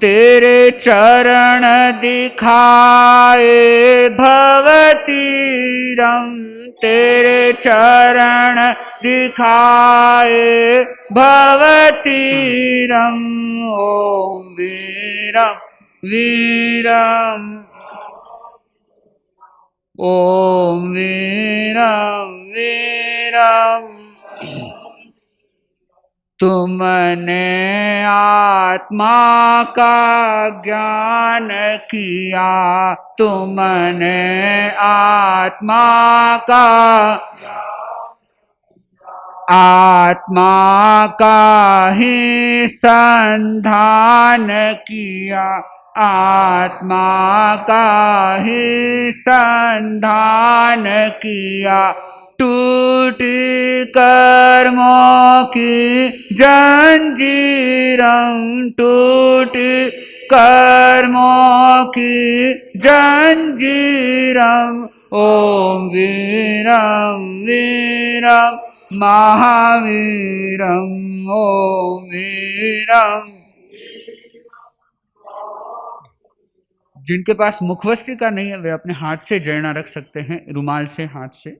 तेरे चरण दिखाए भवतीरम, तेरे चरण दिखाए भवतीरम। ओम वीरम वीरम, ओम वीरम वीरम। तुमने आत्मा का ज्ञान किया, तुमने आत्मा का, आत्मा का ही संधान किया, आत्मा का ही संधान किया। टूटी कर्मों की जंजीरं, टूटी कर्मों की जंजीरं। ओम वीरम वीरम महावीरम, ओम वीरम। जिनके पास मुखवस्तिका नहीं है वे अपने हाथ से जयना रख सकते हैं, रुमाल से, हाथ से।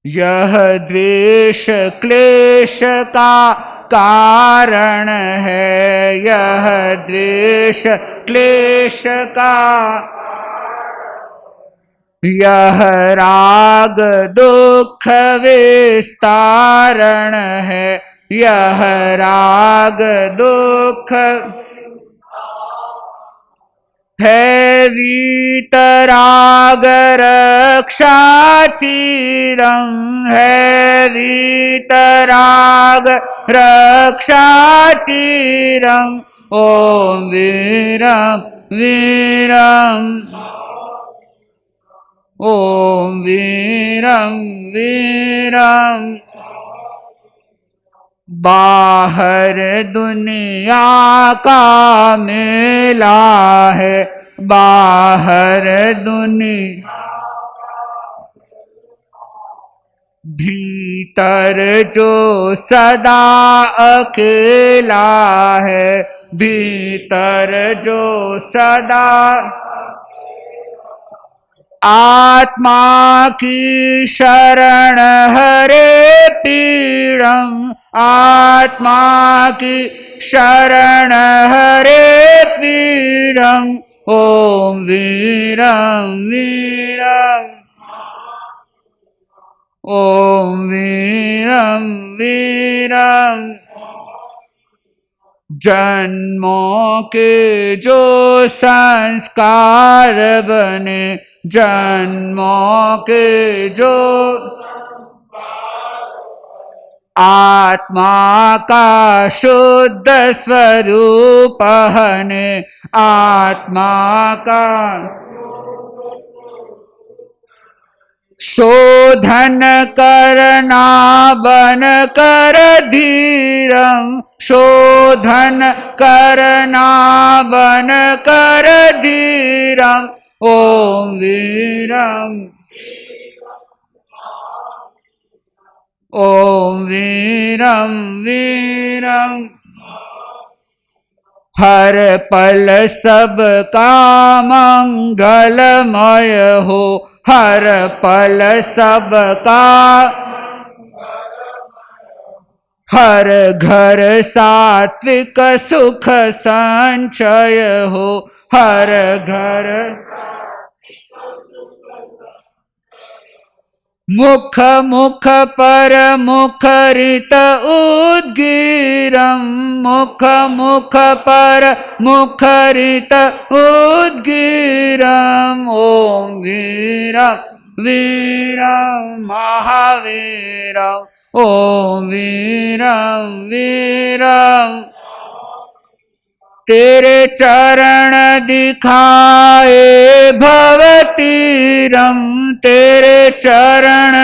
यह द्वेष क्लेश का कारण है, यह द्वेष क्लेश का, यह राग दुख विस्तारण है, यह राग दुख है। वीतराग रक्षा चिरं, है वीतराग रक्षा चिरं। ओम वीरम वीरम, ओम वीरम वीरम। बाहर दुनिया का मेला है, बाहर दुनिया, भीतर जो सदा अकेला है, भीतर जो सदा, आत्मा की शरण हरे पीड़म, आत्मा की शरण हरे पीड़म। ओम वीरम वीरम, ओम वीरम वीरम। जन्मों के जो संस्कार बने, जन्मों के जो, आत्मा का शुद्ध स्वरूप हने, आत्मा का शोधन करना बन कर धीरम, शोधन करना बन कर धीरम। ओम वीरम, ओम वीरम वीरम। हर पल सबका मंगलमय हो, हर पल सबका, हर घर सात्विक सुख संचय हो, हर घर, मुख मुख पर मुखरित उद्गीरम, मुख मुख पर मुखरित उद्गीरम। ओम वीरम वीरम महावीरम, ओम वीरम वीरम। तेरे चरण दिखाए भवतीरम, तेरे चरण,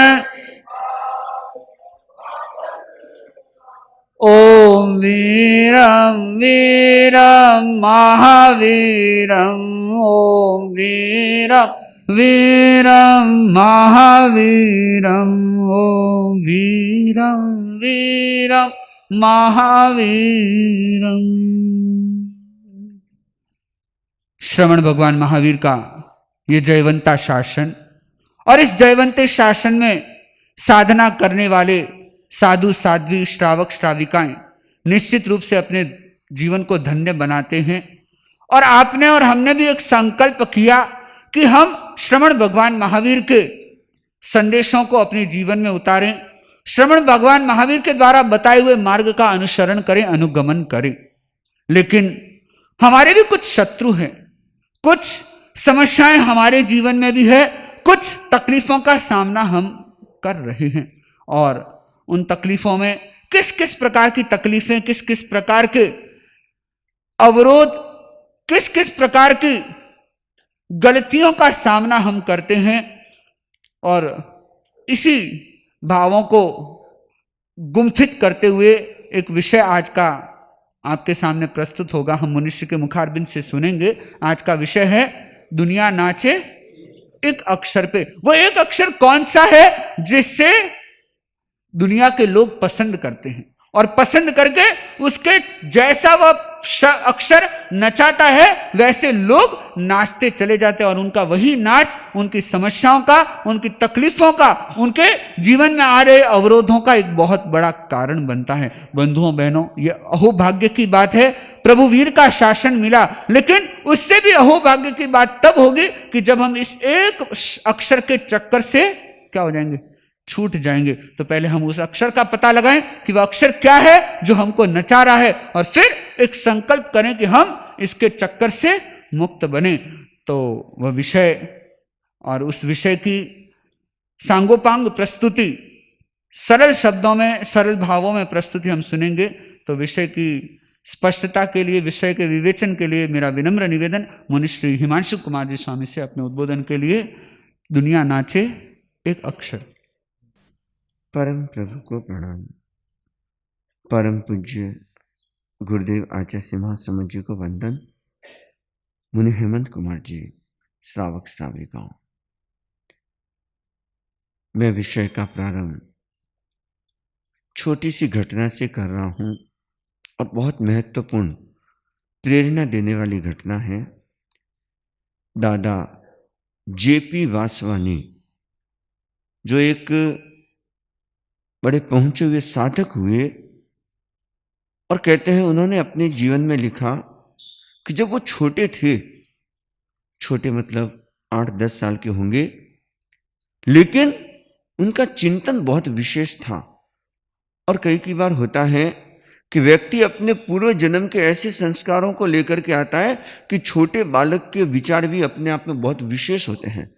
ओम वीरम वीरम महावीरम, ओम वीरम वीरम महावीरम, ओम वीरम वीरम महावीरम। श्रवण भगवान महावीर का ये जयवंता शासन, और इस जयवंते शासन में साधना करने वाले साधु साध्वी श्रावक श्राविकाएं निश्चित रूप से अपने जीवन को धन्य बनाते हैं। और आपने और हमने भी एक संकल्प किया कि हम श्रवण भगवान महावीर के संदेशों को अपने जीवन में उतारें, श्रवण भगवान महावीर के द्वारा बताए हुए मार्ग का अनुसरण करें, अनुगमन करें। लेकिन हमारे भी कुछ शत्रु हैं, कुछ समस्याएं हमारे जीवन में भी है, कुछ तकलीफों का सामना हम कर रहे हैं। और उन तकलीफों में किस किस प्रकार की तकलीफें, किस किस प्रकार के अवरोध, किस किस प्रकार की गलतियों का सामना हम करते हैं। और इसी भावों को गुम्फित करते हुए एक विषय आज का आपके सामने प्रस्तुत होगा, हम मनुष्य के मुखारबिंद से सुनेंगे। आज का विषय है दुनिया नाचे एक अक्षर पे। वो एक अक्षर कौन सा है जिससे दुनिया के लोग पसंद करते हैं, और पसंद करके उसके जैसा वह अक्षर नचाता है वैसे लोग नाचते चले जाते हैं। और उनका वही नाच उनकी समस्याओं का, उनकी तकलीफों का, उनके जीवन में आ रहे अवरोधों का एक बहुत बड़ा कारण बनता है। बंधुओं बहनों, ये अहोभाग्य की बात है, प्रभु वीर का शासन मिला, लेकिन उससे भी अहोभाग्य की बात तब होगी कि जब हम इस एक अक्षर के चक्कर से क्या हो जाएंगे, छूट जाएंगे। तो पहले हम उस अक्षर का पता लगाएं कि वह अक्षर क्या है जो हमको नचा रहा है, और फिर एक संकल्प करें कि हम इसके चक्कर से मुक्त बने। तो वह विषय और उस विषय की सांगोपांग प्रस्तुति, सरल शब्दों में, सरल भावों में प्रस्तुति हम सुनेंगे। तो विषय की स्पष्टता के लिए, विषय के विवेचन के लिए मेरा विनम्र निवेदन मुनिश्री हिमांशु कुमार जी स्वामी से अपने उद्बोधन के लिए। दुनिया नाचे एक अक्षर। परम प्रभु को प्रणाम। परम पूज्य गुरुदेव आचार्य सिंहासन जी को वंदन। मुनि हेमंत कुमार जी, श्रावक श्राविकाओं, मैं विषय का प्रारंभ छोटी सी घटना से कर रहा हूं, और बहुत महत्वपूर्ण प्रेरणा देने वाली घटना है। दादा जेपी वासवानी, जो एक बड़े पहुंचे हुए साधक हुए, और कहते हैं उन्होंने अपने जीवन में लिखा कि जब वो छोटे थे, छोटे मतलब 8-10 साल के होंगे, लेकिन उनका चिंतन बहुत विशेष था। और कई बार होता है कि व्यक्ति अपने पूर्व जन्म के ऐसे संस्कारों को लेकर के आता है कि छोटे बालक के विचार भी अपने आप में बहुत विशेष होते हैं,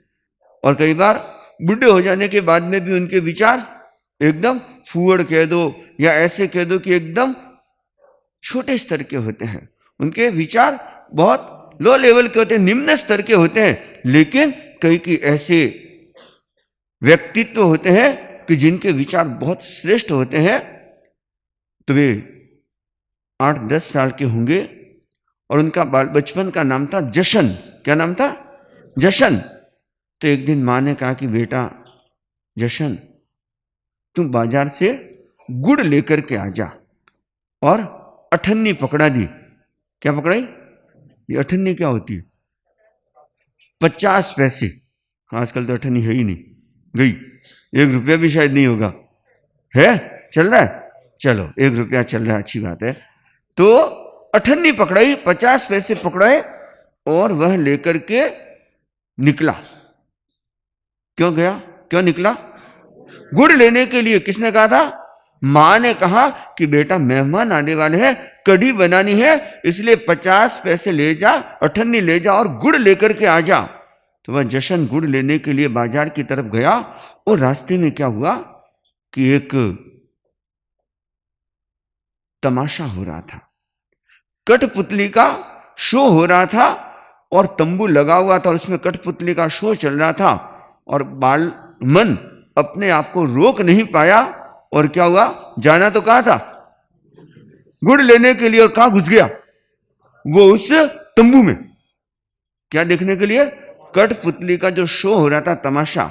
और कई बार बूढ़े हो जाने के बाद में भी उनके विचार एकदम फूहड़ कह दो या ऐसे कह दो कि एकदम छोटे स्तर के होते हैं। उनके विचार बहुत लो लेवल के होते हैं, निम्न स्तर के होते हैं। लेकिन कई ऐसे व्यक्तित्व होते हैं कि जिनके विचार बहुत श्रेष्ठ होते हैं। तो वे 8-10 साल के होंगे, और उनका बचपन का नाम था जशन। क्या नाम था? जशन। तो एक दिन माँ ने कहा कि बेटा जशन, तुम बाजार से गुड़ लेकर के आ जा। और अठन्नी पकड़ा दी। क्या पकड़ाई? ये अठन्नी क्या होती है? 50 पैसे। आजकल तो अठन्नी है ही नहीं, गई। 1 रुपया भी शायद नहीं होगा, है? चल रहा है? चलो 1 रुपया चल रहा है, अच्छी बात है। तो अठन्नी पकड़ाई, 50 पैसे पकड़ाए, और वह लेकर के निकला। क्यों गया? क्यों निकला? गुड़ लेने के लिए। किसने कहा था? मां ने कहा कि बेटा मेहमान आने वाले हैं, कढ़ी बनानी है, इसलिए 50 पैसे ले जा, अठन्नी ले जा और गुड़ लेकर के आ जा। तो वह जशन गुड़ लेने के लिए बाजार की तरफ गया, और रास्ते में क्या हुआ कि एक तमाशा हो रहा था। कठपुतली का शो हो रहा था, और तंबू लगा हुआ था, उसमें कठपुतली का शो चल रहा था। और बाल मन अपने आप को रोक नहीं पाया, और क्या हुआ? जाना तो कहा था गुड़ लेने के लिए, और कहां घुस गया वो? उस तंबू में। क्या देखने के लिए? कठपुतली का जो शो हो रहा था, तमाशा।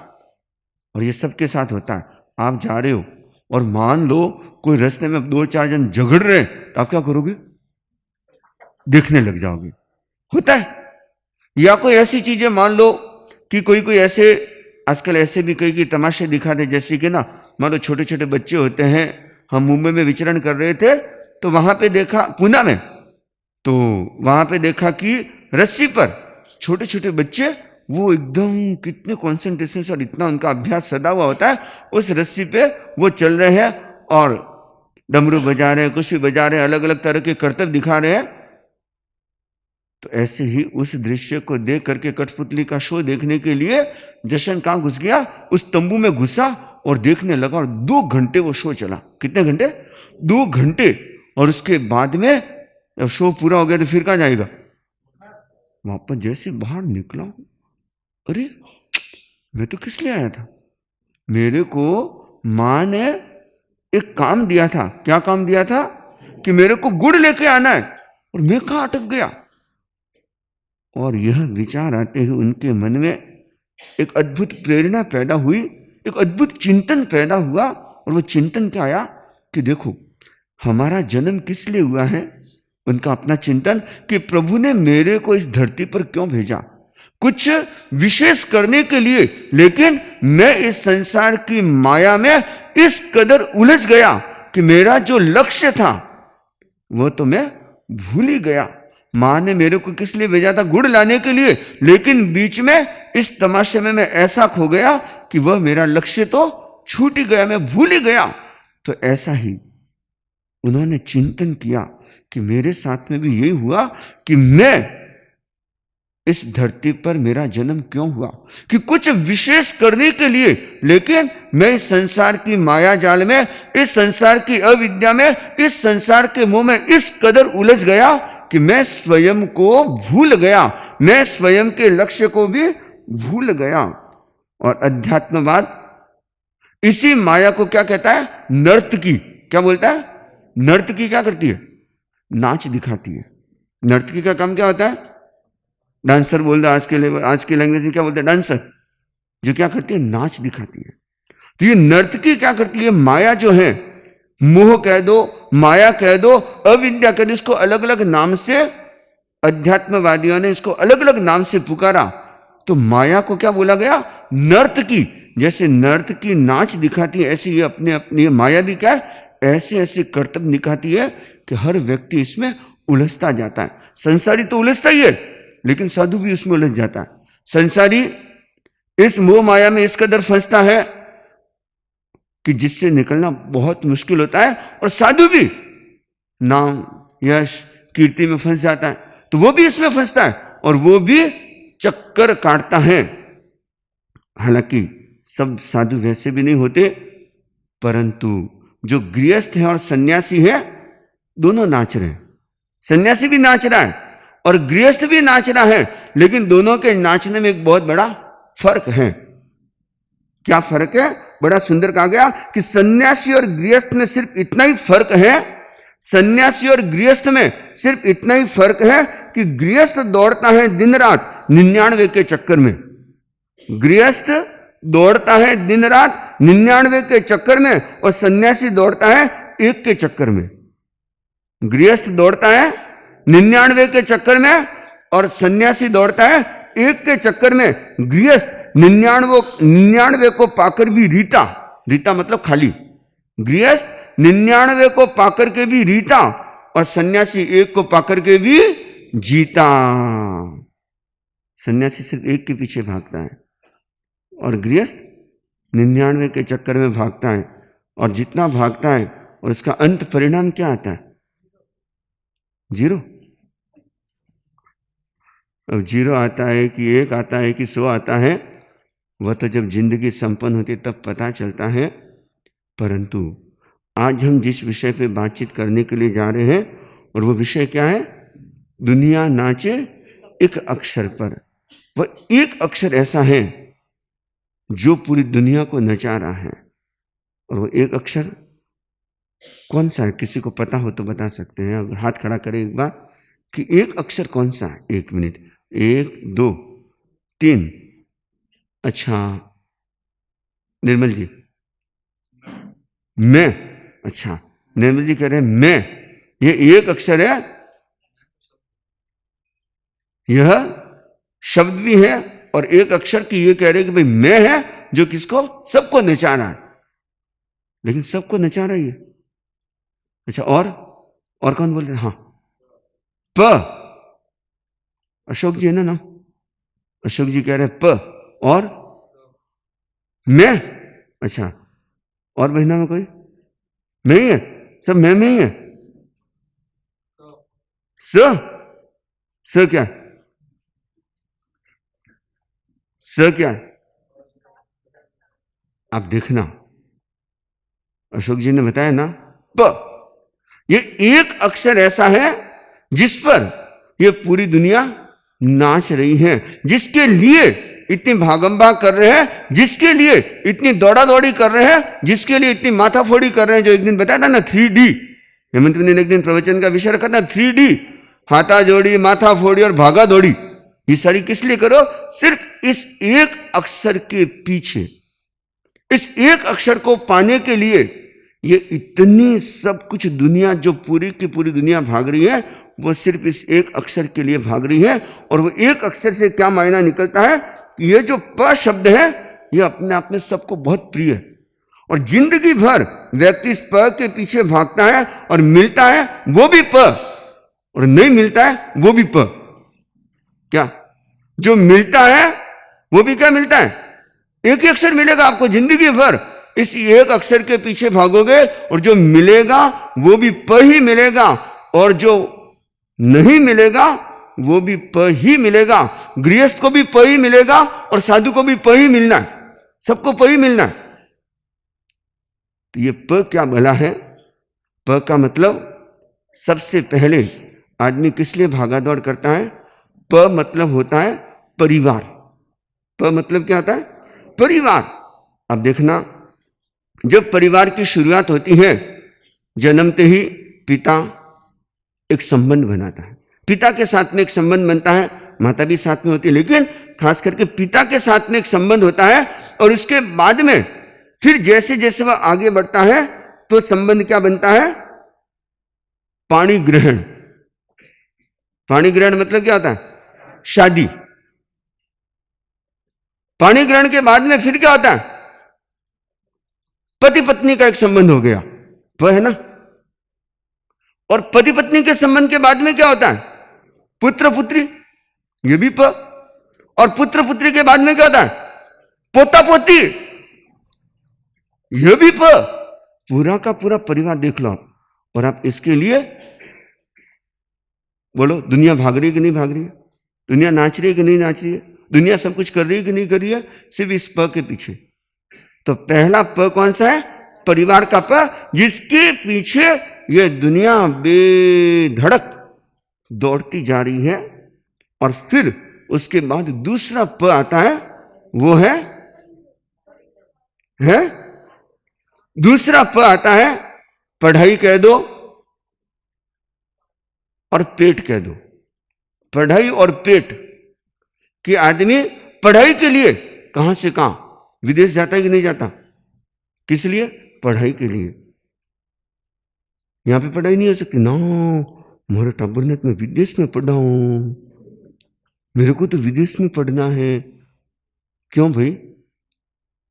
और ये सबके साथ होता है। आप जा रहे हो और मान लो कोई रास्ते में 2-4 जन झगड़ रहे हैं, तो आप क्या करोगे? देखने लग जाओगे। होता है। या कोई ऐसी चीजें मान लो कि कोई ऐसे आजकल ऐसे भी कई तमाशे दिखाते, जैसे कि ना मान लो छोटे छोटे बच्चे होते हैं। हम मुंबई में विचरण कर रहे थे तो वहां पे देखा, पूना में, तो वहां पे देखा कि रस्सी पर छोटे छोटे बच्चे, वो एकदम कितने कॉन्सेंट्रेशन से और इतना उनका अभ्यास सदा हुआ होता है, उस रस्सी पे वो चल रहे हैं और डमरू बजा रहे हैं, कुछ भी बजा रहे हैं, अलग अलग तरह के करतब दिखा रहे हैं। तो ऐसे ही उस दृश्य को देख करके कठपुतली का शो देखने के लिए जशन कहां घुस गया, उस तंबू में घुसा और देखने लगा, और 2 घंटे वो शो चला। कितने घंटे? 2 घंटे। और उसके बाद में जब शो पूरा हो गया तो फिर कहां जाएगा? वापस जैसे बाहर निकला, अरे मैं तो किस लिए आया था? मेरे को मां ने एक काम दिया था। क्या काम दिया था? कि मेरे को गुड़ लेके आना है, और मैं कहां अटक गया। और यह विचार आते हुए उनके मन में एक अद्भुत प्रेरणा पैदा हुई, एक अद्भुत चिंतन पैदा हुआ। और वो चिंतन क्या आया कि देखो हमारा जन्म किस लिए हुआ है। उनका अपना चिंतन कि प्रभु ने मेरे को इस धरती पर क्यों भेजा, कुछ विशेष करने के लिए, लेकिन मैं इस संसार की माया में इस कदर उलझ गया कि मेरा जो लक्ष्य था वो तो मैं भूल ही गया। मां ने मेरे को किस लिए भेजा था? गुड़ लाने के लिए, लेकिन बीच में इस तमाशे में मैं ऐसा खो गया कि वह मेरा लक्ष्य तो छूट ही गया, मैं भूल ही गया। तो ऐसा ही उन्होंने चिंतन किया कि मेरे साथ में भी यही हुआ कि मैं इस धरती पर मेरा जन्म क्यों हुआ, कि कुछ विशेष करने के लिए, लेकिन मैं इस संसार की माया जाल में, इस संसार की अविद्या में, इस संसार के मोह में इस कदर उलझ गया कि मैं स्वयं को भूल गया, मैं स्वयं के लक्ष्य को भी भूल गया। और अध्यात्मवाद इसी माया को क्या कहता है? नर्तकी। क्या बोलता है? नर्तकी क्या करती है? नाच दिखाती है। नर्तकी का काम क्या होता है? डांसर बोल दो, आज की लैंग्वेज में क्या बोलते हैं? डांसर। जो क्या करती है? नाच दिखाती है। तो ये नर्तकी क्या करती है? माया जो है, मोह कह दो, माया कह दो, अविद्या कह दो, इसको अलग अलग नाम से अध्यात्मवादियों ने इसको अलग अलग नाम से पुकारा। तो माया को क्या बोला गया? नर्तकी। जैसे नर्तकी नाच दिखाती है, ऐसे ये अपने माया भी क्या है? ऐसे ऐसे कर्तव्य दिखाती है कि हर व्यक्ति इसमें उलझता जाता है। संसारी तो उलझता ही है, लेकिन साधु भी उसमें उलझ जाता है। संसारी इस मोह माया में इस कदर फंसता है कि जिससे निकलना बहुत मुश्किल होता है। और साधु भी नाम, यश, कीर्ति में फंस जाता है, तो वो भी इसमें फंसता है और वो भी चक्कर काटता है। हालांकि सब साधु वैसे भी नहीं होते, परंतु जो गृहस्थ है और सन्यासी है, दोनों नाच रहे हैं। सन्यासी भी नाच रहा है और गृहस्थ भी नाच रहा है, लेकिन दोनों के नाचने में एक बहुत बड़ा फर्क है। क्या फर्क है? बड़ा सुंदर कहा गया कि सन्यासी और गृहस्थ में सिर्फ इतना ही फर्क है, सन्यासी और गृहस्थ में सिर्फ इतना ही फर्क है कि गृहस्थ दौड़ता है दिन रात 99 के चक्कर में। गृहस्थ दौड़ता है दिन रात 99 के चक्कर में, और सन्यासी दौड़ता है 1 के चक्कर में। गृहस्थ दौड़ता है 99 के चक्कर में और सन्यासी दौड़ता है 1 के चक्कर में। गृहस्थ 99 को पाकर भी रीता, रीता मतलब खाली, गृहस्थ 99 को पाकर के भी रीता, और सन्यासी 1 को पाकर के भी जीता। सन्यासी सिर्फ 1 के पीछे भागता है और गृहस्थ 99 के चक्कर में भागता है। और जितना भागता है और उसका अंत परिणाम क्या आता है? 0। अब 0 आता है कि 1 आता है कि 100 आता है, वह तो जब जिंदगी संपन्न होती तब पता चलता है। परंतु आज हम जिस विषय पे बातचीत करने के लिए जा रहे हैं, और वो विषय क्या है? दुनिया नाचे एक अक्षर पर। वह एक अक्षर ऐसा है जो पूरी दुनिया को नचा रहा है। और वो एक अक्षर कौन सा है? किसी को पता हो तो बता सकते हैं। अगर हाथ खड़ा करें एक बार कि एक अक्षर कौन सा है? 1 मिनट। 1 2 3। अच्छा निर्मल जी, मैं। अच्छा निर्मल जी कह रहे हैं मैं, ये एक अक्षर है। यह शब्द भी है और एक अक्षर की ये कह रहे कि भाई मैं है जो किसको, सबको नचा रहा है, लेकिन सबको नचा रहा है ये। अच्छा, और कौन बोल रहे? हाँ, प, अशोक जी है ना नाम, अशोक जी कह रहे हैं प, और मैं। अच्छा, और बहना में कोई मैं ही है? सब मैं ही है। स क्या है? स क्या है? आप देखना, अशोक जी ने बताया ना, प। ये एक अक्षर ऐसा है जिस पर ये पूरी दुनिया नाच रही है, जिसके लिए इतनी भागम भाग कर रहे हैं, जिसके लिए इतनी दौड़ा दौड़ी कर रहे हैं, जिसके लिए इतनी माथाफोड़ी कर रहे हैं। जो एक दिन बताया था ना 3D, हेमंत ने एक दिन प्रवचन का विषय रखा था 3D, हाथा जोड़ी, माथा फोड़ी और भागा दौड़ी। ये सारी किस लिए करो? सिर्फ इस एक अक्षर के पीछे, इस एक अक्षर को पाने के लिए ये इतनी सब कुछ दुनिया, जो पूरी की पूरी दुनिया भाग रही है, वो सिर्फ इस एक अक्षर के लिए भाग रही है। और वो एक अक्षर से क्या मायना निकलता है कि ये जो प शब्द है ये अपने आप में सबको बहुत प्रिय है, और जिंदगी भर व्यक्ति इस प के पीछे भागता है, और मिलता है वो भी प, और नहीं मिलता है वो भी प। क्या जो मिलता है वो भी क्या मिलता है? एक ही अक्षर मिलेगा आपको जिंदगी भर, इस एक अक्षर के पीछे भागोगे, और जो मिलेगा वो भी प ही मिलेगा, और जो नहीं मिलेगा वो भी प ही मिलेगा। गृहस्थ को भी प ही मिलेगा और साधु को भी प ही मिलना है, सबको प ही मिलना है। तो ये प क्या भला है? प का मतलब सबसे पहले आदमी किस लिए भागादौड़ करता है? प मतलब होता है परिवार। प मतलब क्या होता है? परिवार। अब देखना, जब परिवार की शुरुआत होती है, जन्मते ही पिता एक संबंध बनाता है, पिता के साथ में एक संबंध बनता है, माता भी साथ में होती है, लेकिन खास करके पिता के साथ में एक संबंध होता है। और उसके बाद में फिर जैसे जैसे वह आगे बढ़ता है तो संबंध क्या बनता है? पाणी ग्रहण। पाणी ग्रहण मतलब क्या होता है? शादी। पाणी ग्रहण के बाद में फिर क्या होता है? पति पत्नी का एक संबंध हो गया, वह है ना। और पति पत्नी के संबंध के बाद में क्या होता है? पुत्र पुत्री, ये भी प। और पुत्र पुत्री के बाद में क्या होता है? पोता पोती, ये भी प। पूरा का पूरा परिवार देख लो आप। और आप इसके लिए बोलो, दुनिया भाग रही है कि नहीं भाग रही है? दुनिया नाच रही है कि नहीं नाच रही है? दुनिया सब कुछ कर रही है कि नहीं कर रही है? सिर्फ इस प के पीछे। तो पहला प कौन सा है? परिवार का प, जिसके पीछे यह दुनिया बेधड़क दौड़ती जा रही है। और फिर उसके बाद दूसरा प आता है, वो है दूसरा प आता है, पढ़ाई कह दो और पेट कह दो। पढ़ाई और पेट कि आदमी पढ़ाई के लिए कहां से कहां विदेश जाता है कि नहीं जाता? किस लिए? पढ़ाई के लिए। यहां पे पढ़ाई नहीं हो सकती ना, मोरे टब्बर ने मैं विदेश में पढ़ा हूं, मेरे को तो विदेश में पढ़ना है। क्यों भाई?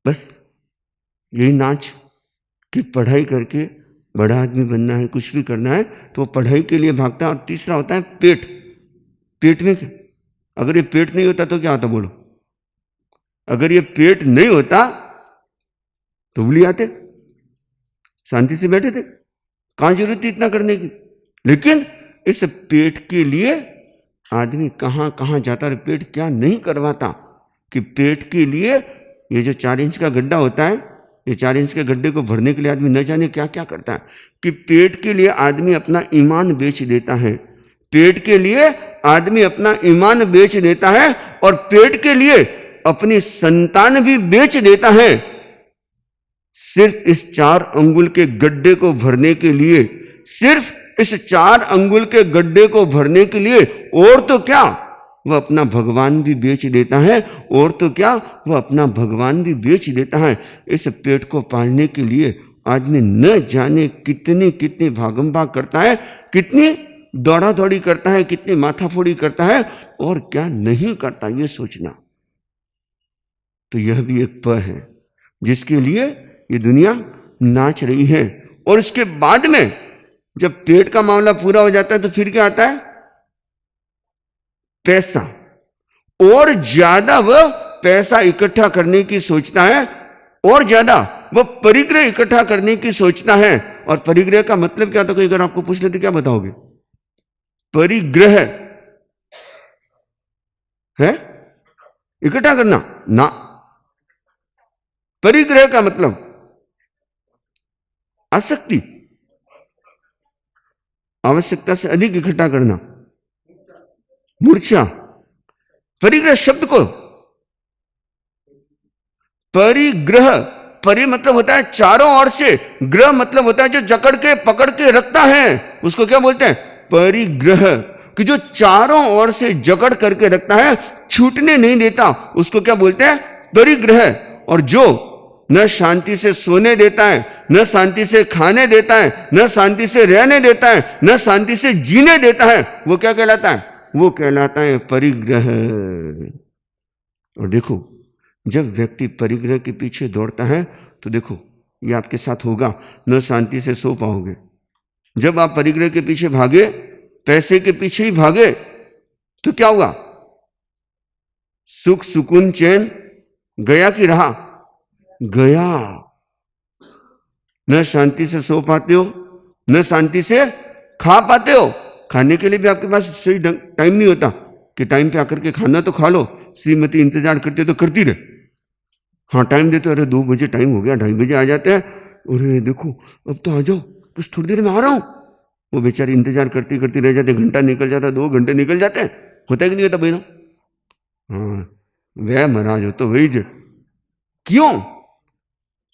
बस यही नाच कि पढ़ाई करके बड़ा आदमी बनना है, कुछ भी करना है, तो वो पढ़ाई के लिए भागता है। और तीसरा होता है पेट। पेट में अगर ये पेट नहीं होता तो क्या होता बोलो? अगर ये पेट नहीं होता तो उबली आते, शांति से बैठे थे, कहां जरूरत थी इतना करने की। लेकिन इस पेट के लिए आदमी कहां कहां जाता है। पेट क्या नहीं करवाता कि पेट के लिए ये जो 4 इंच का गड्ढा होता है, ये 4 इंच के गड्ढे को भरने के लिए आदमी न जाने क्या क्या करता है। कि पेट के लिए आदमी अपना ईमान बेच देता है, पेट के लिए आदमी अपना ईमान बेच देता है, और पेट के लिए अपनी संतान भी बेच देता है, सिर्फ इस 4 अंगुल के गड्ढे को भरने के लिए। सिर्फ इस 4 अंगुल के गड्ढे को भरने के लिए। और तो क्या, वह अपना भगवान भी बेच देता है। और तो क्या, वह अपना भगवान भी बेच देता है। इस पेट को पालने के लिए आदमी न जाने कितनी कितनी भागम भाग करता है। कितनी? दौड़ा दौड़ी करता है, कितनी माथाफोड़ी करता है और क्या नहीं करता, ये सोचना। तो यह भी एक प है जिसके लिए ये दुनिया नाच रही है। और इसके बाद में जब पेट का मामला पूरा हो जाता है तो फिर क्या आता है? पैसा। और ज्यादा वह पैसा इकट्ठा करने की सोचता है, और ज्यादा वह परिग्रह इकट्ठा करने की सोचता है। और परिग्रह का मतलब क्या था? कोई अगर आपको पूछ ले तो क्या बताओगे? परिग्रह है इकट्ठा करना ना। परिग्रह का मतलब आसक्ति, आवश्यकता से अधिक इकट्ठा करना, मूर्छा। परिग्रह शब्द को परिग्रह, परि मतलब होता है चारों ओर से, ग्रह मतलब होता है जो जकड़ के पकड़ के रखता है, उसको क्या बोलते हैं? परिग्रह। कि जो चारों ओर से जकड़ करके रखता है, छूटने नहीं देता, उसको क्या बोलते हैं? परिग्रह। और जो न शांति से सोने देता है, न शांति से खाने देता है, न शांति से रहने देता है, न शांति से जीने देता है, वो क्या कहलाता है? वो कहलाता है परिग्रह। और देखो, जब व्यक्ति परिग्रह के पीछे दौड़ता है तो देखो ये आपके साथ होगा, न शांति से सो पाओगे। जब आप परिग्रह के पीछे भागे, पैसे के पीछे ही भागे, तो क्या हुआ? सुख सुकून चैन गया कि रहा? गया। न शांति से सो पाते हो, न शांति से खा पाते हो। खाने के लिए भी आपके पास सही टाइम नहीं होता कि टाइम पे आकर के खाना तो खा लो। श्रीमती इंतजार करते तो करती रहे, हाँ टाइम देते, अरे 2 बजे टाइम हो गया, 2:30 बजे आ जाते हैं, अरे देखो अब तो आ जाओ, बस थोड़ी देर में आ रहा हूं। वो बेचारी इंतजार करती करती रह जाते, घंटा निकल जाता, 2 घंटे निकल जाते हैं। होता है कि नहीं होता भाई ना? हाँ, वह महाराज हो तो वही जे। क्यों?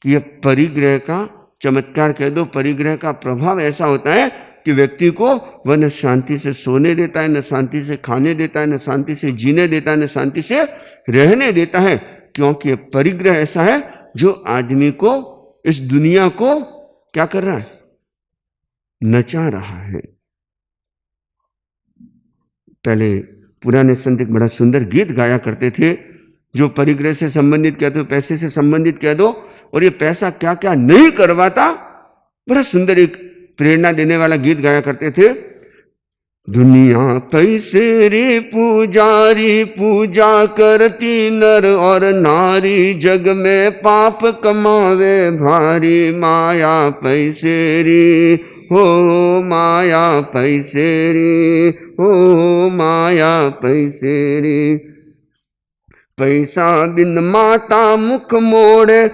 कि यह परिग्रह का चमत्कार कह दो, परिग्रह का प्रभाव ऐसा होता है कि व्यक्ति को वह न शांति से सोने देता है, न शांति से खाने देता है, न शांति से जीने देता है, न शांति से रहने देता है। क्योंकि परिग्रह ऐसा है जो आदमी को, इस दुनिया को क्या कर रहा है? नचा रहा है। पहले पुराने संत एक बड़ा सुंदर गीत गाया करते थे, जो परिग्रह से संबंधित कह दो, पैसे से संबंधित कह दो, और ये पैसा क्या क्या नहीं करवाता। बड़ा सुंदर एक प्रेरणा देने वाला गीत गाया करते थे। दुनिया पैसे रे पुजारी, पूजा करती नर और नारी, जग में पाप कमावे भारी, माया पैसे रे हो माया पैसे रे हो माया पैसे रे। पैसा बिन माता मुख मोड़े,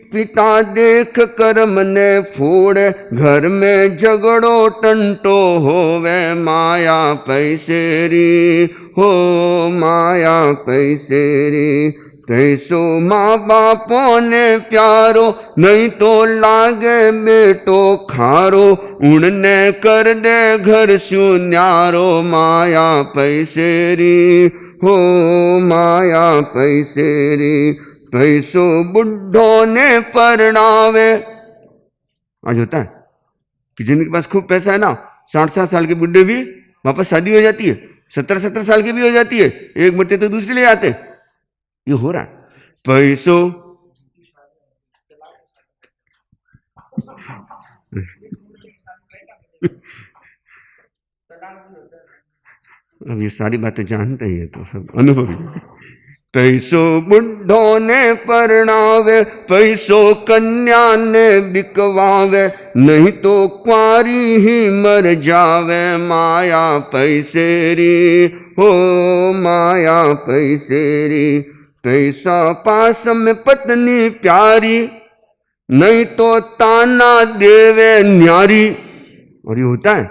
पिता देख कर्म ने फोड़े, घर में झगड़ो टंटो होवे, माया पैसे रे हो माया पैसे रे। कैसो माँ बापों ने प्यारो, नहीं तो लागे बेटो खारो, उड़ने कर दे घर शून्यारो, माया पैसे रे हो माया पैसे रे। पैसो बुढ़ों ने परणावे। आज होता है कि जिनके पास खूब पैसा है ना, 60-60 साल के बुढ़े भी वापस शादी हो जाती है, 70-70 साल की भी हो जाती है, एक मरते तो दूसरे ले आते। ये हो रहा है। पैसो अब ये सारी बातें जानते ही है तो सब अनुभवी। पैसो बुढ़ों ने परणावे, पैसो कन्या ने बिकवावे, नहीं तो कुंवारी ही मर जावे, माया पैसे रे हो माया पैसे रे। पैसा पास में पत्नी प्यारी, नहीं तो ताना देवे न्यारी। और ये होता है,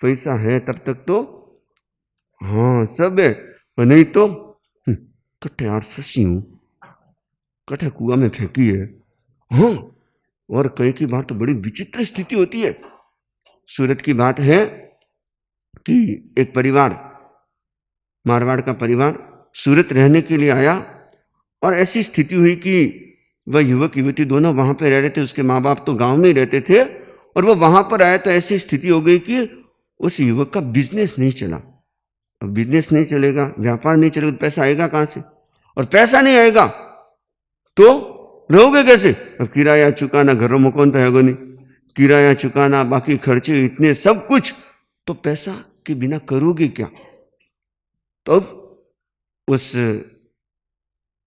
पैसा है तब तक तो हाँ सब है, और नहीं तो कट्ठे यार फंसी हूं, कट्ठे कुआं में फेंकी है। हाँ, और कई की बात तो बड़ी विचित्र स्थिति होती है। सूरत की बात है कि एक परिवार, मारवाड़ का परिवार सूरत रहने के लिए आया, और ऐसी स्थिति हुई कि वह युवक युवती दोनों वहां पर रह रहे थे, उसके माँ बाप तो गांव में ही रहते थे, और वह वहां पर आया तो ऐसी स्थिति हो गई कि उस युवक का बिजनेस नहीं चला। अब बिजनेस नहीं चलेगा, व्यापार नहीं चलेगा तो पैसा आएगा कहाँ से? और पैसा नहीं आएगा तो रहोगे कैसे? अब किराया चुकाना, घर मकान तो है नहीं, किराया चुकाना, बाकी खर्चे इतने सब कुछ, तो पैसा के बिना करोगे क्या? तो अब उस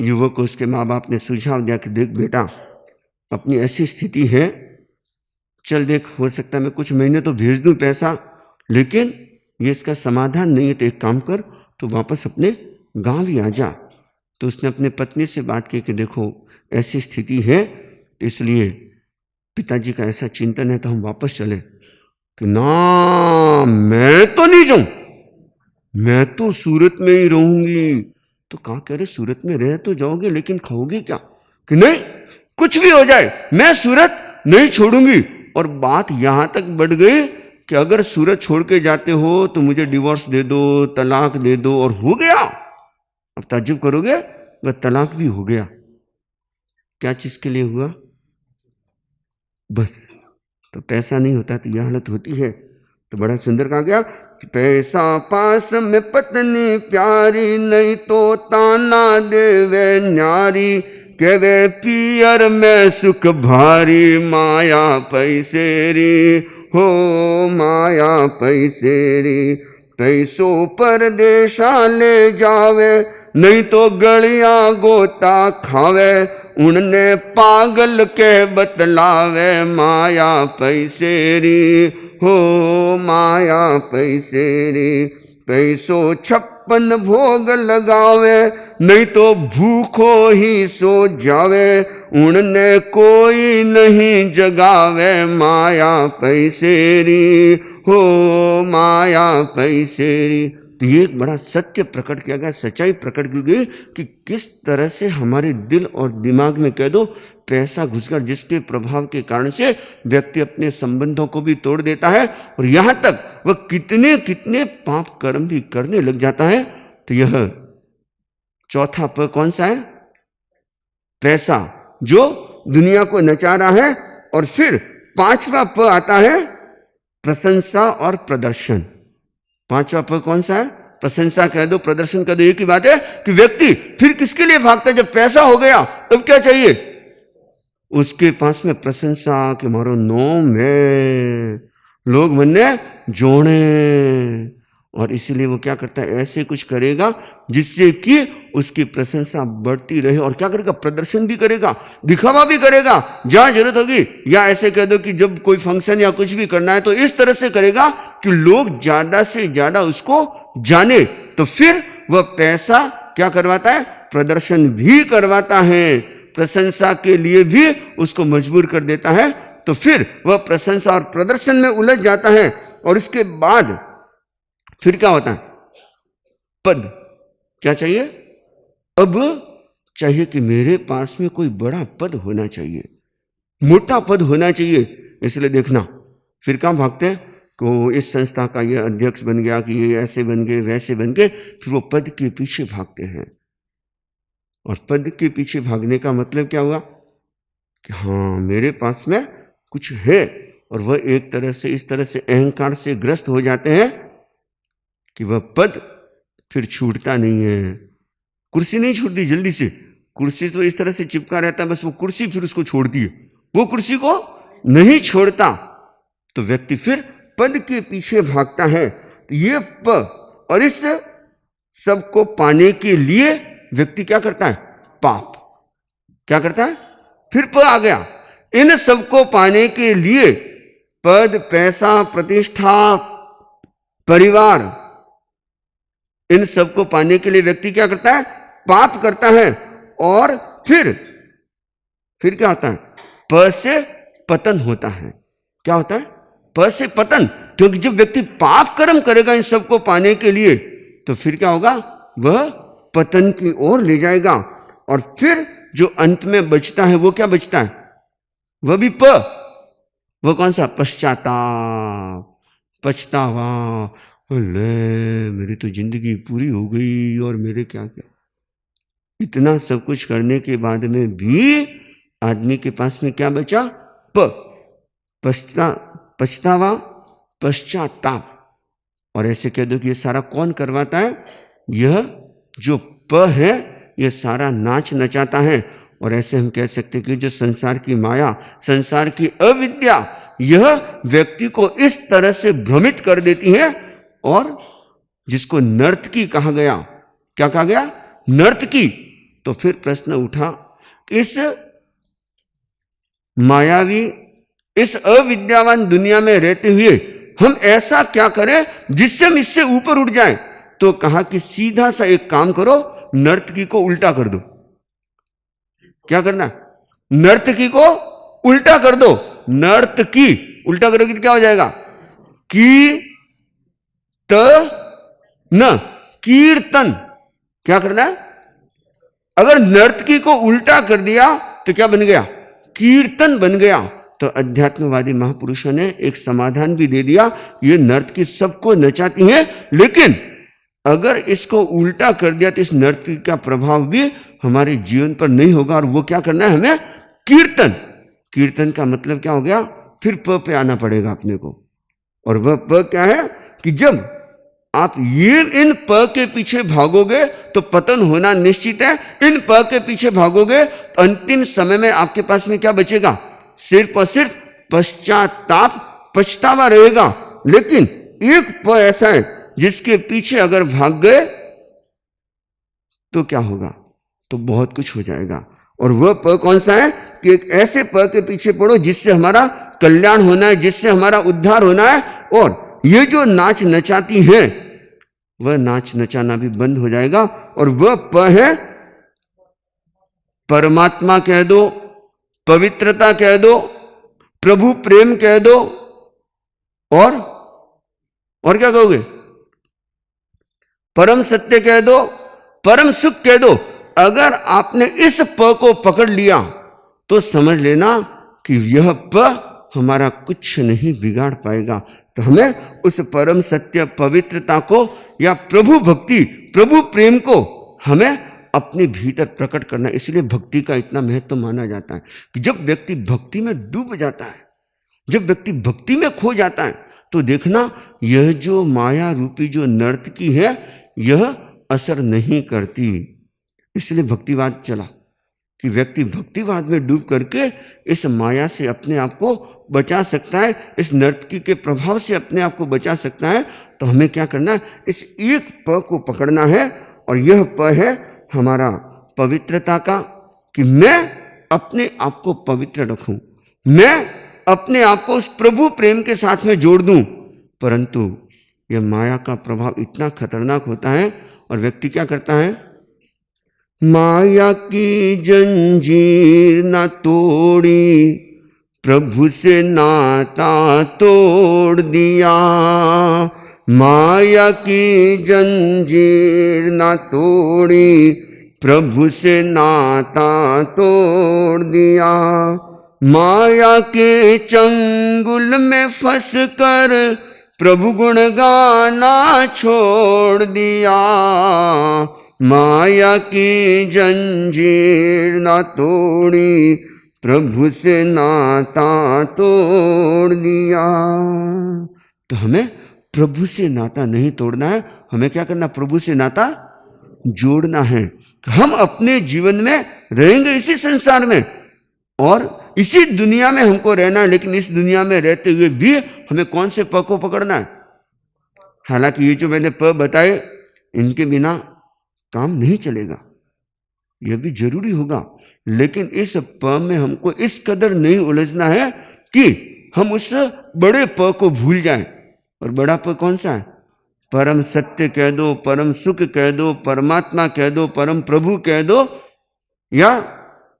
युवक को उसके माँ बाप ने सुझाव दिया कि देख बेटा, अपनी ऐसी स्थिति है, चल देख, हो सकता है मैं कुछ महीने तो भेज दूं पैसा, लेकिन ये इसका समाधान नहीं है, तो एक काम कर, तो वापस अपने गांव ही आ जा। तो उसने अपने पत्नी से बात की कि देखो ऐसी स्थिति है, तो इसलिए पिताजी का ऐसा चिंतन है, तो हम वापस चले। कि ना, मैं तो नहीं जाऊं, मैं तो सूरत में ही रहूंगी। तो कहा, कह रहे सूरत में रह तो जाओगे, लेकिन खाओगे क्या? कि नहीं, कुछ भी हो जाए मैं सूरत नहीं छोड़ूंगी। और बात यहां तक बढ़ गई कि अगर सूरत छोड़ के जाते हो तो मुझे डिवोर्स दे दो, तलाक दे दो, और हो गया। अब ताज्जुब करोगे, वह तलाक भी हो गया। क्या चीज के लिए हुआ? बस। तो पैसा नहीं होता तो यह हालत होती है। तो बड़ा सुंदर कहा गया कि पैसा पास में पत्नी प्यारी, नहीं तो ताना देवे न्यारी, के वे पियर में सुख भारी, माया पैसेरी हो माया पैसेरी। पैसों परदेशा ले जावे, नहीं तो गलियां गोता खावे, उनने पागल के बतलावे, माया पैसेरी हो माया पैसेरी। पैसों 56 भोग लगावे, नहीं तो भूखो ही सो जावे, उनने कोई नहीं जगावे, माया पैसेरी हो माया पैसेरी। तो ये एक बड़ा सत्य प्रकट किया गया, सच्चाई प्रकट की गई कि किस तरह से हमारे दिल और दिमाग में कह दो पैसा घुसकर, जिसके प्रभाव के कारण से व्यक्ति अपने संबंधों को भी तोड़ देता है, और यहां तक वह कितने कितने पाप कर्म भी करने लग जाता है। तो यह चौथा प कौन सा है? पैसा, जो दुनिया को नचा रहा है। और फिर 5वां प आता है प्रशंसा और प्रदर्शन। 5वां प कौन सा है? प्रशंसा कह दो, प्रदर्शन कह दो, एक ही बात है कि व्यक्ति फिर किसके लिए भागता है? जब पैसा हो गया तब क्या चाहिए उसके पास में? प्रशंसा के मारो नोम है, लोग मन्ने जोड़े। और इसीलिए वो क्या करता है? ऐसे कुछ करेगा जिससे कि उसकी प्रशंसा बढ़ती रहे। और क्या करेगा? प्रदर्शन भी करेगा, दिखावा भी करेगा जहां जरूरत होगी। या ऐसे कह दो कि जब कोई फंक्शन या कुछ भी करना है तो इस तरह से करेगा कि लोग ज्यादा से ज्यादा उसको जाने। तो फिर वह पैसा क्या करवाता है? प्रदर्शन भी करवाता है, प्रशंसा के लिए भी उसको मजबूर कर देता है। तो फिर वह प्रशंसा और प्रदर्शन में उलझ जाता है। और इसके बाद फिर क्या होता है? पद। क्या चाहिए? अब चाहिए कि मेरे पास में कोई बड़ा पद होना चाहिए, मोटा पद होना चाहिए। इसलिए देखना फिर कहां भागते हैं को इस संस्था का ये अध्यक्ष बन गया, कि ये ऐसे बन गए वैसे बन गए, फिर वो पद के पीछे भागते हैं। और पद के पीछे भागने का मतलब क्या हुआ? कि हाँ मेरे पास में कुछ है। और वह एक तरह से इस तरह से अहंकार से ग्रस्त हो जाते हैं कि वह पद फिर छूटता नहीं है। कुर्सी नहीं छूटती जल्दी से, कुर्सी तो इस तरह से चिपका रहता है, बस वो कुर्सी फिर उसको छोड़ती है, वो कुर्सी को नहीं छोड़ता। तो व्यक्ति फिर पद के पीछे भागता है। तो ये प, और इस सबको पाने के लिए व्यक्ति क्या करता है? पाप। क्या करता है? फिर प आ गया। इन सबको पाने के लिए पद, पैसा, प्रतिष्ठा, परिवार, इन सबको पाने के लिए व्यक्ति क्या करता है? पाप करता है। और फिर क्या होता है? प से पतन होता है। क्या होता है? प से पतन। क्योंकि जब व्यक्ति पाप कर्म करेगा इन सबको पाने के लिए, तो फिर क्या होगा? वह पतन की ओर ले जाएगा। और फिर जो अंत में बचता है वो क्या बचता है? वह भी प। वह कौन सा? पश्चाताप, पछतावा। ले मेरी तो जिंदगी पूरी हो गई और मेरे क्या क्या। इतना सब कुछ करने के बाद में भी आदमी के पास में क्या बचा? प, पछतावा, पश्चाताप। और ऐसे कह दो कि ये सारा कौन करवाता है? यह जो प है ये सारा नाच नचाता है। और ऐसे हम कह सकते हैं कि जो संसार की माया, संसार की अविद्या, यह व्यक्ति को इस तरह से भ्रमित कर देती है। और जिसको नर्तकी कहा गया, क्या कहा गया? नर्तकी। तो फिर प्रश्न उठा, इस मायावी, इस अविद्यावान दुनिया में रहते हुए हम ऐसा क्या करें जिससे हम इससे ऊपर उठ जाएं? तो कहा कि सीधा सा एक काम करो, नर्तकी को उल्टा कर दो। क्या करना? नर्तकी को उल्टा कर दो। नर्तकी उल्टा करोगे तो क्या हो जाएगा? की त न, कीर्तन। क्या करना है? अगर नर्तकी को उल्टा कर दिया तो क्या बन गया? कीर्तन बन गया। तो अध्यात्मवादी महापुरुषों ने एक समाधान भी दे दिया, ये नर्तकी सबको नचाती है, लेकिन अगर इसको उल्टा कर दिया तो इस नर्तकी का प्रभाव भी हमारे जीवन पर नहीं होगा। और वो क्या करना है हमें? कीर्तन। कीर्तन का मतलब क्या हो गया? फिर प पे आना पड़ेगा अपने को। और वह प क्या है कि जब आप ये इन प के पीछे भागोगे तो पतन होना निश्चित है। इन प के पीछे भागोगे तो अंतिम समय में आपके पास में क्या बचेगा? सिर्फ और सिर्फ पश्चाताप, पछतावा रहेगा। लेकिन एक प ऐसा है जिसके पीछे अगर भाग गए तो क्या होगा? तो बहुत कुछ हो जाएगा। और वह प कौन सा है कि एक ऐसे प के पीछे पड़ो जिससे हमारा कल्याण होना है, जिससे हमारा उद्धार होना है। और ये जो नाच नचाती है वह नाच नचाना भी बंद हो जाएगा। और वह प है परमात्मा कह दो, पवित्रता कह दो, प्रभु प्रेम कह दो, और क्या कहोगे? परम सत्य कह दो, परम सुख कह दो। अगर आपने इस प को पकड़ लिया तो समझ लेना कि यह प हमारा कुछ नहीं बिगाड़ पाएगा। तो हमें उस परम सत्य, पवित्रता को या प्रभु भक्ति, प्रभु प्रेम को हमें अपने भीतर प्रकट करना। इसलिए भक्ति का इतना महत्व माना जाता है कि जब व्यक्ति भक्ति में डूब जाता है, जब व्यक्ति भक्ति में खो जाता है, तो देखना यह जो माया रूपी जो नर्तकी है यह असर नहीं करती। इसलिए भक्तिवाद चला कि व्यक्ति भक्तिवाद में डूब करके इस माया से अपने आप को बचा सकता है, इस नर्तकी के प्रभाव से अपने आप को बचा सकता है। तो हमें क्या करना है? इस एक प को पकड़ना है। और यह प है हमारा पवित्रता का, कि मैं अपने आप को पवित्र रखूं, मैं अपने आप को उस प्रभु प्रेम के साथ में जोड़ दूं। परंतु यह माया का प्रभाव इतना खतरनाक होता है और व्यक्ति क्या करता है? माया की जंजीर ना तोड़ी, प्रभु से नाता तोड़ दिया। माया की जंजीर ना तोड़ी, प्रभु से नाता तोड़ दिया। माया के चंगुल में फंस कर प्रभु गुण गाना छोड़ दिया। माया की जंजीर ना तोड़ी, प्रभु से नाता तोड़ दिया। तो हमें प्रभु से नाता नहीं तोड़ना है, हमें क्या करना? प्रभु से नाता जोड़ना है। हम अपने जीवन में रहेंगे इसी संसार में और इसी दुनिया में हमको रहना है, लेकिन इस दुनिया में रहते हुए भी हमें कौन से प को पकड़ना है? हालांकि ये जो मैंने प बताए इनके बिना काम नहीं चलेगा, यह भी जरूरी होगा। लेकिन इस प में हमको इस कदर नहीं उलझना है कि हम उस बड़े प को भूल जाएं। और बड़ा प कौन सा है? परम सत्य कह दो, परम सुख कह दो, परमात्मा कह दो, परम प्रभु कह दो, या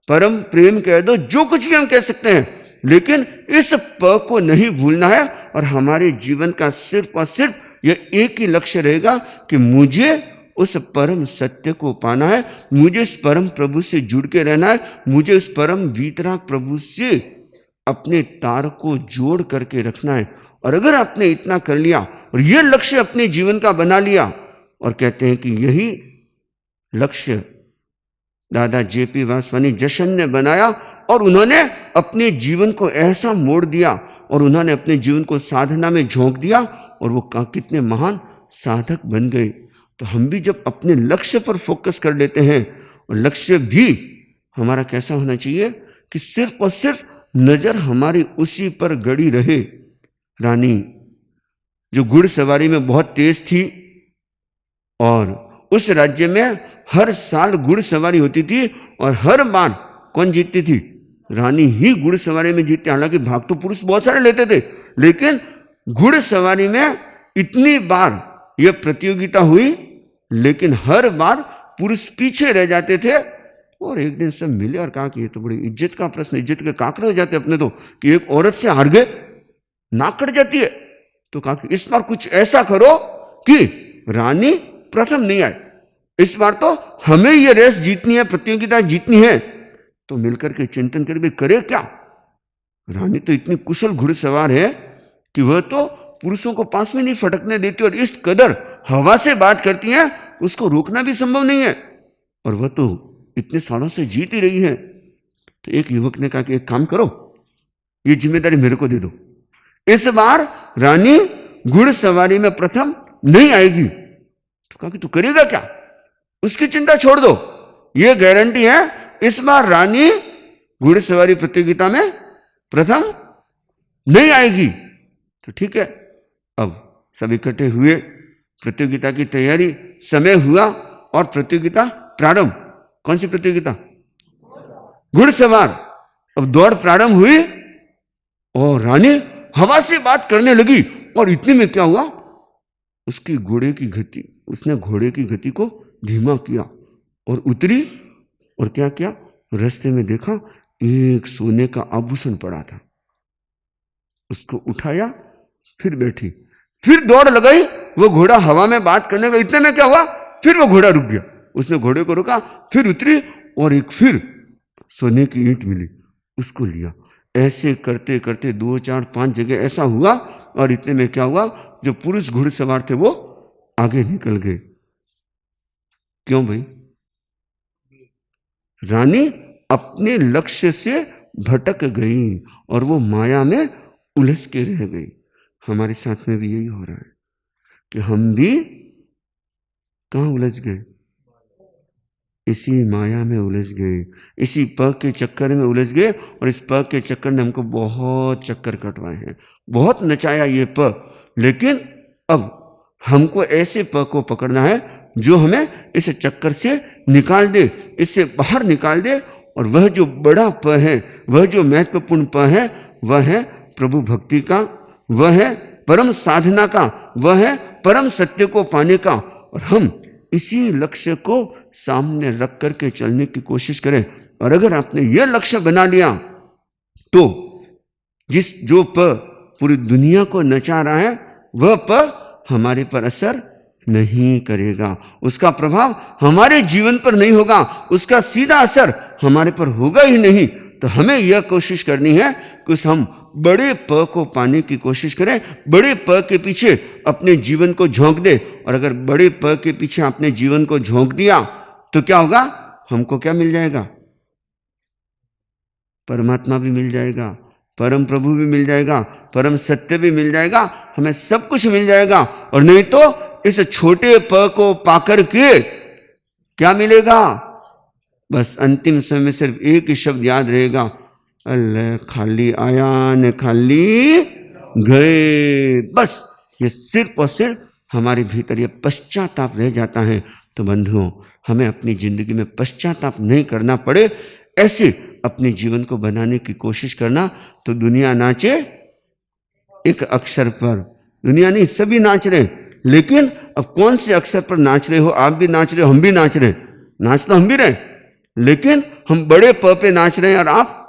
परम प्रेम कह दो, जो कुछ भी हम कह सकते हैं। लेकिन इस प को नहीं भूलना है। और हमारे जीवन का सिर्फ और सिर्फ यह एक ही लक्ष्य रहेगा कि मुझे उस परम सत्य को पाना है, मुझे इस परम प्रभु से जुड़ के रहना है, मुझे उस परम वीतराग प्रभु से अपने तार को जोड़ करके रखना है। और अगर आपने इतना कर लिया और यह लक्ष्य अपने जीवन का बना लिया, और कहते हैं कि यही लक्ष्य दादा जेपी वासवानी जशन ने बनाया और उन्होंने अपने जीवन को ऐसा मोड़ दिया और उन्होंने अपने जीवन को साधना में झोंक दिया। और वो कितने महान साधक बन गए तो हम भी जब अपने लक्ष्य पर फोकस कर लेते हैं, और लक्ष्य भी हमारा कैसा होना चाहिए कि सिर्फ और सिर्फ नजर हमारी उसी पर गड़ी रहे। रानी जो घुड़सवारी में बहुत तेज थी और उस राज्य में हर साल घुड़सवारी होती थी और हर बार कौन जीतती थी? रानी ही घुड़सवारी में जीतती। हालांकि भाग तो पुरुष बहुत सारे लेते थे, लेकिन घुड़सवारी में इतनी बार यह प्रतियोगिता हुई, लेकिन हर बार पुरुष पीछे रह जाते थे। और एक दिन सब मिले और कहा कि ये तो बड़ी इज्जत का प्रश्न, इज्जत के काकरे हो जाते अपने तो, कि एक औरत से हार गए, नाक कट जाती है। तो कहा कि इस बार कुछ ऐसा करो कि रानी प्रथम नहीं आए, इस बार तो हमें ये रेस जीतनी है, प्रतियोगिता जीतनी है। तो मिलकर के चिंतन कर भी करे क्या? रानी तो इतनी कुशल घुड़सवार है कि वह तो पुरुषों को पास में नहीं फटकने देती, और इस कदर हवा से बात करती है उसको रोकना भी संभव नहीं है, और वह तो इतने सालों से जीत ही रही है। तो एक युवक ने कहा कि एक काम करो, ये जिम्मेदारी मेरे को दे दो, इस बार रानी घुड़सवारी में प्रथम नहीं आएगी। तो कहा कि तू करेगा क्या? उसकी चिंता छोड़ दो, ये गारंटी है इस बार रानी घुड़सवारी प्रतियोगिता में प्रथम नहीं आएगी। तो ठीक है, अब सब इकट्ठे हुए, प्रतियोगिता की तैयारी, समय हुआ और प्रतियोगिता प्रारंभ। कौन सी प्रतियोगिता? घुड़सवार। अब दौड़ प्रारंभ हुई और रानी हवा से बात करने लगी, और इतने में क्या हुआ, उसकी घोड़े की गति, उसने घोड़े की गति को धीमा किया और उतरी, और क्या किया, रास्ते में देखा एक सोने का आभूषण पड़ा था, उसको उठाया, फिर बैठी, फिर दौड़ लगाई, वो घोड़ा हवा में बात करने लगा। इतने में क्या हुआ, फिर वो घोड़ा रुक गया, उसने घोड़े को रोका, फिर उतरी और एक फिर सोने की ईंट मिली, उसको लिया। ऐसे करते करते 2, 4, 5 जगह ऐसा हुआ, और इतने में क्या हुआ, जो पुरुष घुड़सवार थे वो आगे निकल गए। क्यों भाई? रानी अपने लक्ष्य से भटक गई और वो माया में उलझ के रह गई। हमारे साथ में भी यही हो रहा है कि हम भी कहां उलझ गए? इसी माया में उलझ गए, इसी पग के चक्कर में उलझ गए, और इस पग के चक्कर ने हमको बहुत चक्कर कटवाए हैं, बहुत नचाया ये पग। लेकिन अब हमको ऐसे पग को पकड़ना है जो हमें इस चक्कर से निकाल दे, इससे बाहर निकाल दे। और वह जो बड़ा प है, वह जो महत्वपूर्ण प है, वह है प्रभु भक्ति का, वह है परम साधना का, वह है परम सत्य को पाने का। और हम इसी लक्ष्य को सामने रख करके चलने की कोशिश करें। और अगर आपने यह लक्ष्य बना लिया तो जो प पूरी दुनिया को नचा रहा है, वह प हमारे पर असर नहीं करेगा, उसका प्रभाव हमारे जीवन पर नहीं होगा, उसका सीधा असर हमारे पर होगा ही नहीं। तो हमें यह कोशिश करनी है कि हम बड़े प को पाने की कोशिश करें, बड़े प के पीछे अपने जीवन को झोंक दे। और अगर बड़े प के पीछे अपने जीवन को झोंक दिया तो क्या होगा, हमको क्या मिल जाएगा? परमात्मा भी मिल जाएगा, परम प्रभु भी मिल जाएगा, परम सत्य भी मिल जाएगा, हमें सब कुछ मिल जाएगा। और नहीं तो इस छोटे प को पाकर के क्या मिलेगा? बस अंतिम समय में सिर्फ एक ही शब्द याद रहेगा, अल्लाह खाली आया न खाली गए। बस ये सिर्फ और सिर्फ हमारे भीतर ये पश्चाताप रह जाता है। तो बंधुओं, हमें अपनी जिंदगी में पश्चाताप नहीं करना पड़े, ऐसे अपने जीवन को बनाने की कोशिश करना। तो दुनिया नाचे एक अक्षर पर, दुनिया नहीं सभी नाच रहे, लेकिन अब कौन से अक्षर पर नाच रहे हो? आप भी नाच रहे हो, हम भी नाच रहे, नाच तो हम भी रहे, लेकिन हम बड़े प पे नाच रहे हैं और आप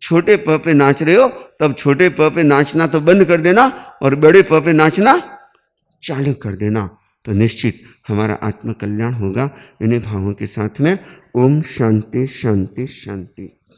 छोटे प पे नाच रहे हो। तब छोटे प पे नाचना तो बंद कर देना और बड़े प पे नाचना चालू कर देना, तो निश्चित हमारा आत्म कल्याण होगा। इन्हीं भावों के साथ में ओम शांति शांति शांति।